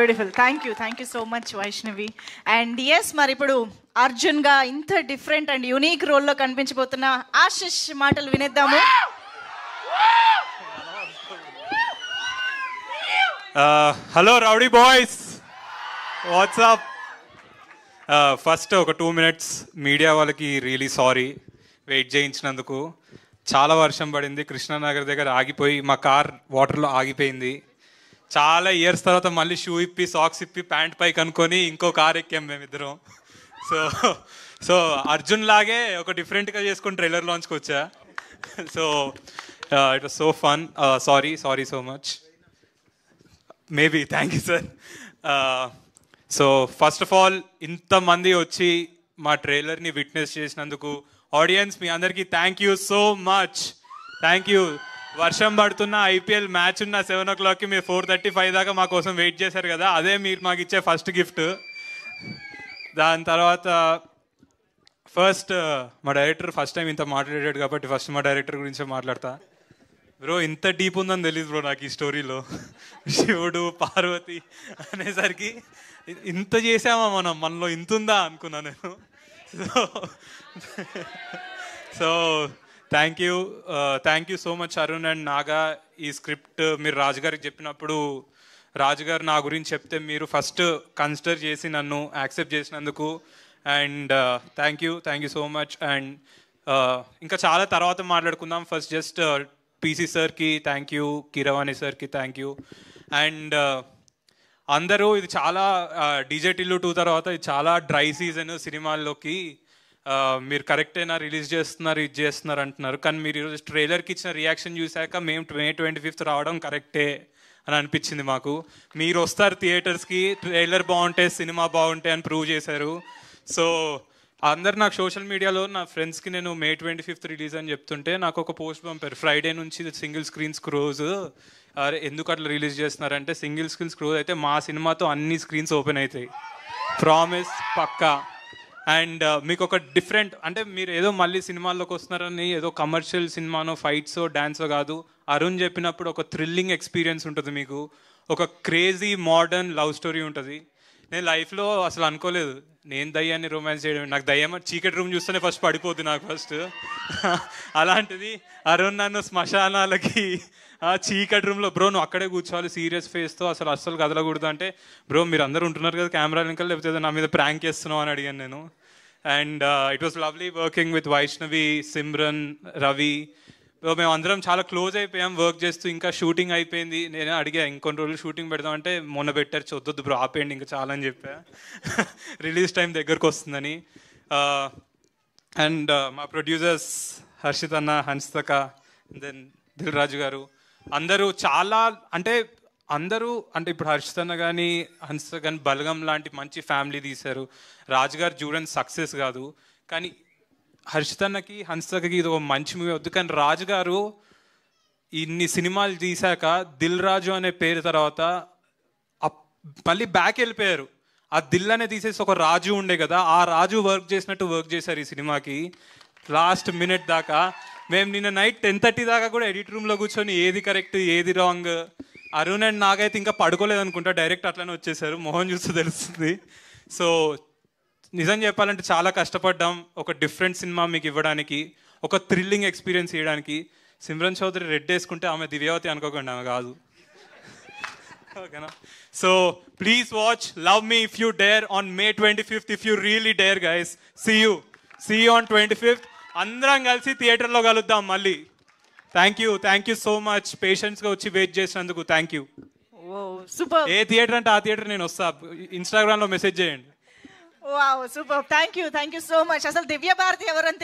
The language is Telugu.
Beautiful. Thank you so much Vaishnavi. And yes, మరి ఇప్పుడు అర్జున్గా ఇంత డిఫరెంట్ అండ్ యూనిక్ రోల్లో కనిపించబోతున్న ఆశిష్ మాటలు వినేద్దాము. Hello rowdy boys, whatsapp. First ఒక 2 minutes మీడియా వాళ్ళకి రియలీ సారీ వెయిట్ చేయించినందుకు. చాలా వర్షం పడింది, కృష్ణానగర్ దగ్గర ఆగిపోయి మా కార్ వాటర్లో ఆగిపోయింది. చాలా ఇయర్స్ తర్వాత మళ్ళీ షూ ఇప్పి సాక్స్ ఇప్పి ప్యాంట్ పైకి అనుకొని ఇంకో కార్ ఎక్కాం మేమిద్దరం. సో అర్జున్ లాగే ఒక డిఫరెంట్గా చేసుకుని ట్రైలర్ లాంచ్కి వచ్చా. So it was so fun. Sorry so much. Maybe thank you sir. So first of all ఇంతమంది వచ్చి మా ట్రైలర్ని విట్నెస్ చేసినందుకు ఆడియన్స్ మీ అందరికీ thank you so much. Thank you. వర్షం పడుతున్న ఐపీఎల్ మ్యాచ్ ఉన్న 7 o'clockకి మీరు 4:35 దాకా మా కోసం వెయిట్ చేశారు కదా, అదే మీరు మాకు ఇచ్చే ఫస్ట్ గిఫ్ట్. దాని తర్వాత ఫస్ట్ మా డైరెక్టర్ ఫస్ట్ టైం ఇంత మాట్లాడాడు కాబట్టి ఫస్ట్ మా డైరెక్టర్ గురించే మాట్లాడతా. బ్రో ఇంత డీప్ ఉందని తెలియదు బ్రో నాకు ఈ స్టోరీలో. శివుడు పార్వతి అనేసరికి ఇంత చేసామా మనలో ఇంత ఉందా అనుకున్నా నేను. So thank you so much Arun and Naga. ఈ స్క్రిప్ట్ మీరు రాజుగారికి చెప్పినప్పుడు రాజుగారు నా గురించి చెప్తే మీరు ఫస్ట్ కన్సిడర్ చేసి నన్ను యాక్సెప్ట్ చేసినందుకు and thank you so much. And ఇంకా చాలా తర్వాత మాట్లాడుకుందాం. ఫస్ట్ జస్ట్ పీసీ సార్కి థ్యాంక్ యూ, కీరవాణి సార్కి థ్యాంక్ యూ. అండ్ అందరూ ఇది చాలా డీజే టిల్లు 2 తర్వాత ఇది చాలా డ్రై సీజన్ సినిమాల్లోకి. మీరు కరెక్టేనా రిలీజ్ చేస్తున్నారు ఇది చేస్తున్నారు అంటున్నారు, కానీ మీరు ఈరోజు ట్రైలర్కి ఇచ్చిన రియాక్షన్ చూశాక మేము May 25th రావడం కరెక్టే అని అనిపించింది మాకు. మీరు వస్తారు థియేటర్స్కి, ట్రైలర్ బాగుంటే సినిమా బాగుంటే అని ప్రూవ్ చేశారు. సో అందరు నాకు సోషల్ మీడియాలో నా ఫ్రెండ్స్కి నేను May 25th రిలీజ్ అని చెప్తుంటే నాకు ఒక పోస్ట్ పంపారు, ఫ్రైడే నుంచి సింగిల్ స్క్రీన్ స్క్రోజ్, అరే ఎందుకు అట్లా రిలీజ్ చేస్తున్నారంటే సింగిల్ స్క్రీన్ స్క్రోజ్ అయితే మా సినిమాతో అన్ని స్క్రీన్స్ ఓపెన్ అవుతాయి, ప్రామిస్ పక్కా. అండ్ మీకు ఒక డిఫరెంట్ అంటే మీరు ఏదో మళ్ళీ సినిమాల్లోకి వస్తున్నారని ఏదో కమర్షియల్ సినిమానో ఫైట్సో డాన్సో కాదు, అరుణ్ చెప్పినప్పుడు ఒక థ్రిల్లింగ్ ఎక్స్పీరియన్స్ ఉంటుంది, మీకు ఒక క్రేజీ మోడర్న్ లవ్ స్టోరీ ఉంటుంది. నేను లైఫ్లో అసలు అనుకోలేదు నేను దయ్యాన్ని రొమాన్స్ చేయడం, నాకు దయ్యం చీకటి రూమ్ చూస్తేనే ఫస్ట్ పడిపోద్ది నాకు ఫస్ట్. అలాంటిది అరుణ్ నన్ను శ్మశానాలకి చీకటి రూమ్లో బ్రో నువ్వు అక్కడే కూర్చోవాలి సీరియస్ ఫేస్తో అస్సలు కదలకూడదు అంటే, బ్రో మీరు అందరూ ఉంటున్నారు కదా కెమెరా వెనకాల లేకపోతే నా మీద ప్రాంక్ చేస్తున్నావు అని అడిగాను నేను. And it was lovely working with Vaishnavi, Simran, Ravi. మేము అందరం చాలా క్లోజ్ అయిపోయాం వర్క్ చేస్తూ. ఇంకా షూటింగ్ అయిపోయింది, నేను అడిగా ఇంకొన్ని రోజులు షూటింగ్ పెడదామంటే మొన్న పెట్టారు చొద్దొద్దు బ్రో ఆపేయండి ఇంకా చాలా అని చెప్పా, రిలీజ్ టైం దగ్గరకు వస్తుందని. అండ్ మా ప్రొడ్యూసర్స్ హర్షిత్ అన్న, హన్స్తక, దెన్ దిల్ రాజు గారు, అందరూ చాలా అంటే ఇప్పుడు హర్షిత్ అన్న కానీ హన్స్తక కానీ బలగం లాంటి మంచి ఫ్యామిలీ తీశారు. రాజుగారు చూడని సక్సెస్ కాదు, కానీ హర్షితన్నకి హన్స్తకకి ఇది ఒక మంచి మూవీ వద్దు, కానీ రాజుగారు ఇన్ని సినిమాలు తీశాక దిల్ రాజు అనే పేరు తర్వాత మళ్ళీ బ్యాక్ వెళ్ళిపోయారు. ఆ దిల్ అనే తీసేసి ఒక రాజు ఉండే కదా, ఆ రాజు వర్క్ చేసినట్టు వర్క్ చేశారు ఈ సినిమాకి లాస్ట్ మినిట్ దాకా. మేము నిన్న నైట్ 10:30 దాకా కూడా ఎడిట్ రూమ్లో కూర్చొని ఏది కరెక్ట్ ఏది రాంగ్. అరుణ్ అండ్ నాగైతే ఇంకా పడుకోలేదు అనుకుంటా, డైరెక్ట్ అట్లనే వచ్చేసారు, మొహం చూస్తే తెలుస్తుంది. సో నిజం చెప్పాలంటే చాలా కష్టపడ్డాం ఒక డిఫరెంట్ సినిమా మీకు ఇవ్వడానికి, ఒక థ్రిల్లింగ్ ఎక్స్పీరియన్స్ ఇవ్వడానికి. సిమ్రన్ చౌదరి రెడ్ వేసుకుంటే ఆమె దివ్యావతి అనుకోకండి, ఆమె కాదు, ఓకేనా? So please watch love me if you dare on May 25th if you really dare guys. See you on 25th. అందరం కలిసి థియేటర్లో కలుద్దాం మళ్ళీ. థ్యాంక్ యూ సో మచ్ పేషెన్స్గా వచ్చి వెయిట్ చేసినందుకు. Thank you. ఏ థియేటర్ అంటే ఆ థియేటర్ నేను వస్తా, ఇన్స్టాగ్రామ్లో మెసేజ్ చేయండి. Wow super. Thank you so much. అసలు దివ్య భారతి ఎవరంటే